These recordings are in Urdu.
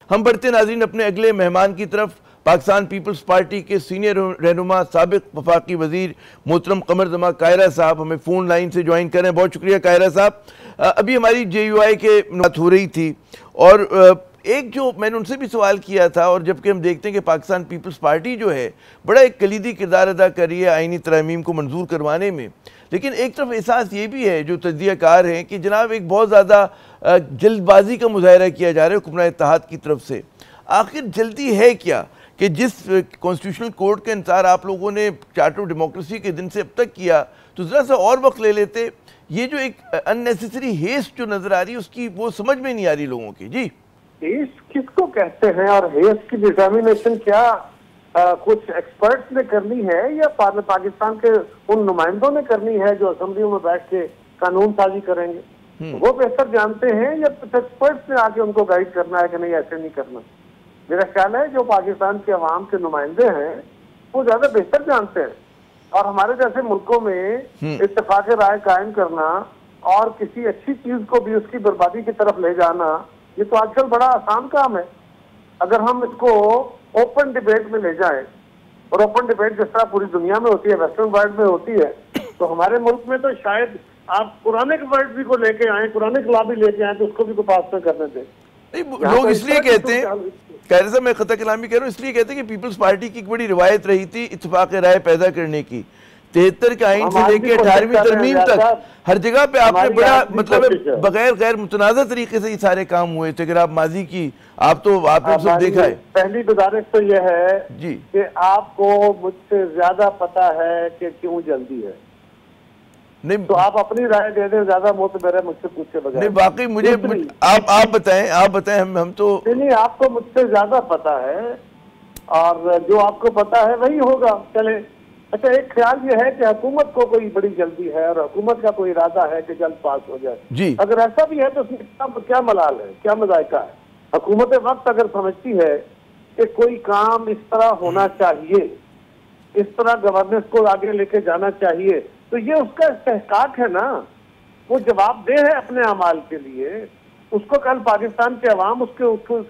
ہم بڑھتے ناظرین اپنے اگلے مہمان کی طرف۔ پاکستان پیپلز پارٹی کے سینئر رہنما سابق وفاقی وزیر محترم قمر زمان قاہرہ صاحب ہمیں فون لائن سے جوائن کر رہے ہیں۔ بہت شکریہ قاہرہ صاحب۔ ابھی ہماری جے یو آئی کے بات ہو رہی تھی اور ایک جو میں نے ان سے بھی سوال کیا تھا، اور جبکہ ہم دیکھتے ہیں کہ پاکستان پیپلز پارٹی جو ہے بڑا ایک کلیدی کردار ادا کر رہی ہے آئینی ترامیم کو منظور کروانے میں، لیکن ایک طرف احساس یہ بھی ہے جو تجزیہ کار ہیں کہ جناب ایک بہت زیادہ جلد بازی کا مظاہرہ کیا جا رہا ہے حکمران اتحاد کی طرف سے۔ آخر جلدی ہے کیا کہ جس کانسٹیٹیوشنل کورٹ کے انتظار آپ لوگوں نے چارٹر آف ڈیموکریسی کے دن سے اب تک کیا تو ذرا سا اور وقت لے لیتے؟ یہ جو ایک اننیسیسری ہیسٹ جو نظر آ رہی ہے اس کی وہ سمجھ میں نہیں آ رہی لوگوں کی۔ جی ہیسٹ کس کو کہتے ہیں اور ہیسٹ کی ڈیٹرمینیشن کیا کچھ ایکسپرٹس نے کرنی ہے یا پاکستان کے ان نمائندوں نے کرنی ہے جو اسمبلیوں میں بیٹھ کے قانون سازی کریں گے؟ وہ بہتر جانتے ہیں یا کچھ ایکسپرٹس نے آ کے ان کو گائیڈ کرنا ہے کہ نہیں ایسے نہیں کرنا؟ میرا خیال ہے جو پاکستان کے عوام کے نمائندے ہیں وہ زیادہ بہتر جانتے ہیں، اور ہمارے جیسے ملکوں میں اتفاق رائے قائم کرنا اور کسی اچھی چیز کو بھی اس کی بربادی کی طرف لے جانا یہ تو آج کل بڑا آسان کام ہے۔ اگر ہم اس کو اوپن ڈیبیٹ میں لے جائیں، اور اوپن ڈیبیٹ جس طرح پوری دنیا میں ہوتی ہے، ویسٹرن ورلڈ میں ہوتی ہے، تو ہمارے ملک میں تو شاید آپ قرآن ورلڈ بھی کو لے کے آئیں، قرآن لا بھی لے کے آئیں تو اس کو بھی کوئی پاس نہ کرنے دیں۔ لوگ اس لیے کہتے ہیں، قاہرہ صاحب میں خطہ کلامی کہہ رہا ہوں، اس لیے کہتے ہیں کہ پیپلز پارٹی کی ایک بڑی روایت رہی تھی اتفاق رائے پیدا کرنے کی۔ 73 کے آئین سے لے کے 18ویں ترمیم تک ہر جگہ پہ آپ نے بڑا مطلب بغیر غیر متنازع طریقے سے یہ سارے کام ہوئے تھے۔ اگر آپ ماضی کی آپ نے سب دیکھا ہے۔ پہلی گزارش تو یہ ہے جی کہ آپ کو مجھ سے زیادہ پتا ہے کہ کیوں جلدی ہے، نہیں تو آپ اپنی رائے دے دیں، زیادہ معتبر ہے مجھ سے پوچھے بغیر۔ نہیں واقعی مجھے آپ بتائیں ہم تو نہیں آپ کو مجھ سے زیادہ پتا ہے اور جو آپ کو پتا ہے وہی ہوگا۔ چلیں اچھا، ایک خیال یہ ہے کہ حکومت کو کوئی بڑی جلدی ہے اور حکومت کا کوئی ارادہ ہے کہ جلد پاس ہو جائے۔ جی اگر ایسا بھی ہے تو اس میں کیا ملال ہے، کیا مذائقہ ہے؟ حکومت وقت اگر سمجھتی ہے کہ کوئی کام اس طرح ہونا چاہیے، اس طرح گورننس کو آگے لے کے جانا چاہیے، تو یہ اس کا استحقاق ہے نا، وہ جواب دہ ہے اپنے اعمال کے لیے۔ اس کو کل پاکستان کے عوام اس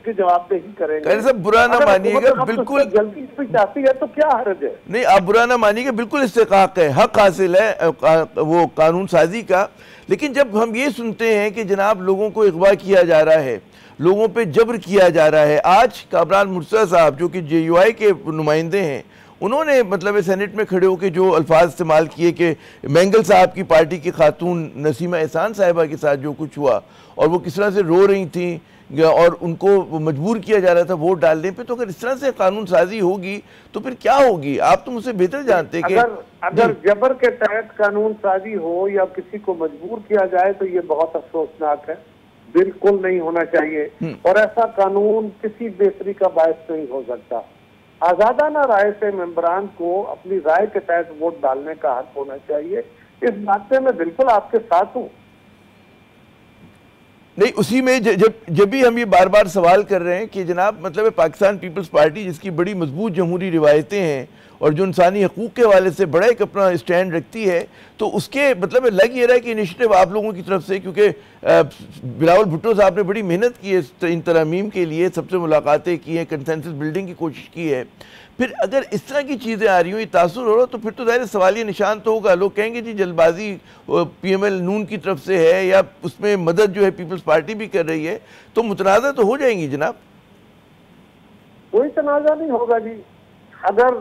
کے جواب دہی کریں گے۔ سب برا نہ مانیے گا، بالکل جلدی بھی چاہتی ہے تو کیا حرج ہے؟ نہیں آپ برا نہ مانیے گا، بالکل استحقاق ہے، حق حاصل ہے وہ قانون سازی کا، لیکن جب ہم یہ سنتے ہیں کہ جناب لوگوں کو اغوا کیا جا رہا ہے، لوگوں پہ جبر کیا جا رہا ہے۔ آج کامران مرتضیٰ صاحب جو کہ جے یو آئی کے نمائندے ہیں، انہوں نے مطلب سینٹ میں کھڑے ہو کے جو الفاظ استعمال کیے کہ مینگل صاحب کی پارٹی کی خاتون نسیمہ احسان صاحبہ کے ساتھ جو کچھ ہوا اور وہ کس طرح سے رو رہی تھیں اور ان کو مجبور کیا جا رہا تھا ووٹ ڈالنے پہ، تو اگر اس طرح سے قانون سازی ہوگی تو پھر کیا ہوگی؟ آپ تو مجھ سے بہتر جانتے کہ اگر جبر کے تحت قانون سازی ہو یا کسی کو مجبور کیا جائے تو یہ بہت افسوسناک ہے، بالکل نہیں ہونا چاہیے، اور ایسا قانون کسی بہتری کا باعث نہیں ہو سکتا۔ آزادانہ رائے سے ممبران کو اپنی رائے کے تحت ووٹ ڈالنے کا حق ہونا چاہیے، اس بات سے میں بالکل آپ کے ساتھ ہوں۔ نہیں اسی میں جب بھی ہم یہ بار بار سوال کر رہے ہیں کہ جناب مطلب پاکستان پیپلز پارٹی جس کی بڑی مضبوط جمہوری روایتیں ہیں اور جو انسانی حقوق کے حوالے سے بڑا ایک اپنا اسٹینڈ رکھتی ہے، تو اس کے مطلب لگ یہ رہا ہے کہ انیشیٹو آپ لوگوں کی طرف سے، کیونکہ بلاول بھٹو صاحب نے بڑی محنت کی ہے ان ترامیم کے لیے، سب سے ملاقاتیں کی ہیں، کنسنسس بلڈنگ کی کوشش کی ہے، پھر اگر اس طرح کی چیزیں آ رہی ہوں، یہ تاثر ہو رہا تو پھر تو ظاہر سوالیہ نشان تو ہوگا۔ لوگ کہیں گے جی جلد بازی پی ایم ایل نون کی طرف سے ہے یا اس میں مدد جو ہے پیپلز پارٹی بھی کر رہی ہے، تو متنازع تو ہو جائیں گی جناب۔ کوئی تنازع نہیں ہوگا جی، اگر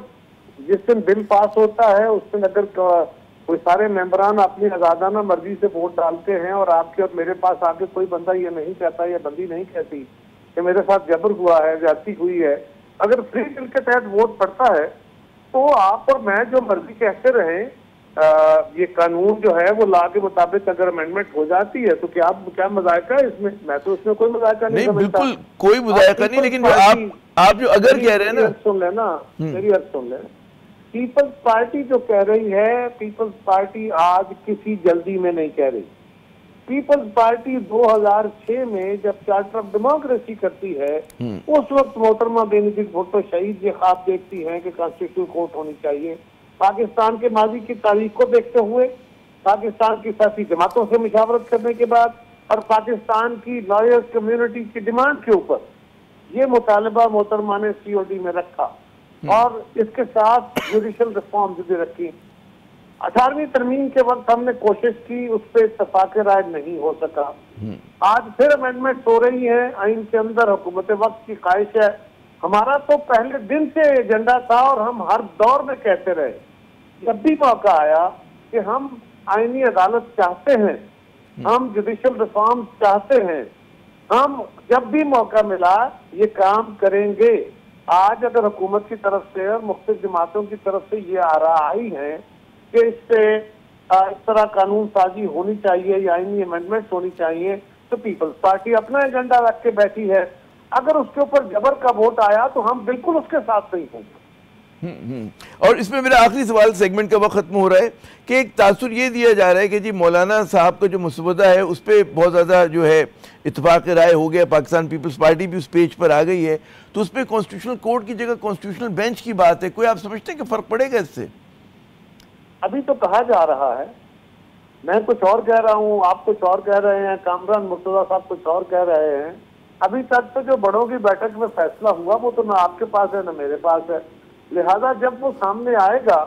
جس دن بل پاس ہوتا ہے اس دن اگر کوئی سارے ممبران اپنی آزادانہ مرضی سے ووٹ ڈالتے ہیں اور آپ کے اور میرے پاس آگے کوئی بندہ یہ نہیں کہتا یا بندی نہیں کہتی کہ میرے ساتھ جبر ہوا ہے، زیادتی ہوئی ہے، اگر فری بل کے تحت ووٹ پڑتا ہے تو آپ اور میں جو مرضی کہتے رہیں، یہ قانون جو ہے وہ لا کے مطابق اگر امینڈمنٹ ہو جاتی ہے تو کیا مذائقہ ہے اس میں تو اس میں کوئی مذائقہ نہیں سمجھتا۔ بالکل کوئی مذائقہ نہیں، لیکن آپ جو اگر کہہ رہے ہیں نا، میری عرض سن لیں، پیپلز پارٹی جو کہہ رہی ہے، پیپلز پارٹی آج کسی جلدی میں نہیں کہہ رہی۔ پیپلز پارٹی 2006 میں جب چارٹر آف ڈیموکریسی کرتی ہے اس وقت محترمہ بے نظیر بھٹو شہید یہ خواب دیکھتی ہیں کہ کانسٹیٹیوشنل کورٹ ہونی چاہیے۔ پاکستان کے ماضی کی تاریخ کو دیکھتے ہوئے، پاکستان کی سیاسی جماعتوں سے مشاورت کرنے کے بعد اور پاکستان کی لائرز کمیونٹی کی ڈیمانڈ کے اوپر یہ مطالبہ محترمہ نے COD میں رکھا اور اس کے ساتھ جوڈیشل ریفارمز بھی رکھی. 18ویں ترمیم کے وقت ہم نے کوشش کی, اس پہ اتفاق رائے نہیں ہو سکا. آج پھر امینڈمنٹ ہو رہی ہیں آئین کے اندر. حکومت وقت کی خواہش ہے, ہمارا تو پہلے دن سے ایجنڈا تھا اور ہم ہر دور میں کہتے رہے, جب بھی موقع آیا کہ ہم آئینی عدالت چاہتے ہیں, ہم جوڈیشل ریفارم چاہتے ہیں, ہم جب بھی موقع ملا یہ کام کریں گے. آج اگر حکومت کی طرف سے اور مختلف جماعتوں کی طرف سے یہ آراء آئی ہیں کہ اس سے اس طرح قانون سازی ہونی چاہیے یا آئینی امینڈمنٹ ہونی چاہیے, تو پیپلز پارٹی اپنا ایجنڈا رکھ کے بیٹھی ہے. اگر اس کے اوپر جبر کا ووٹ آیا تو ہم بالکل اس کے ساتھ نہیں ہوں گے. اور اس میں میرا آخری سوال, سیگمنٹ کا وقت ختم ہو رہا ہے, کہ ایک تاثر یہ دیا جا رہا ہے کہ جی مولانا صاحب کا جو مسودہ ہے اس پہ بہت زیادہ جو ہے اتفاق رائے ہو گیا, پاکستان پیپلز پارٹی بھی اس پیج پر آ گئی ہے, تو اس پہ کانسٹیٹیوشنل کورٹ کی جگہ کانسٹیٹیوشنل بینچ کی بات ہے. کوئی آپ سمجھتے ہیں کہ فرق پڑے گا اس سے؟ ابھی تو کہا جا رہا ہے, میں کچھ اور کہہ رہا ہوں, آپ کچھ اور کہہ رہے ہیں, کامران مرتضیٰ صاحب کچھ اور کہہ رہے ہیں. ابھی تک تو جو بڑوں کی بیٹھک میں فیصلہ ہوا وہ تو نہ آپ کے پاس ہے نہ میرے پاس ہے. لہذا جب وہ سامنے آئے گا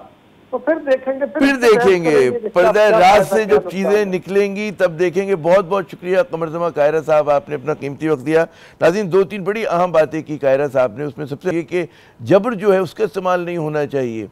تو پھر دیکھیں گے, پردہ راز سے جب چیزیں نکلیں گی تب دیکھیں گے. بہت بہت شکریہ قمر زمان قاہرہ صاحب, آپ نے اپنا قیمتی وقت دیا. ناظرین, 2-3 بڑی اہم باتیں کی قاہرہ صاحب نے, اس میں سب سے یہ کہ جبر جو ہے اس کا استعمال نہیں ہونا چاہیے,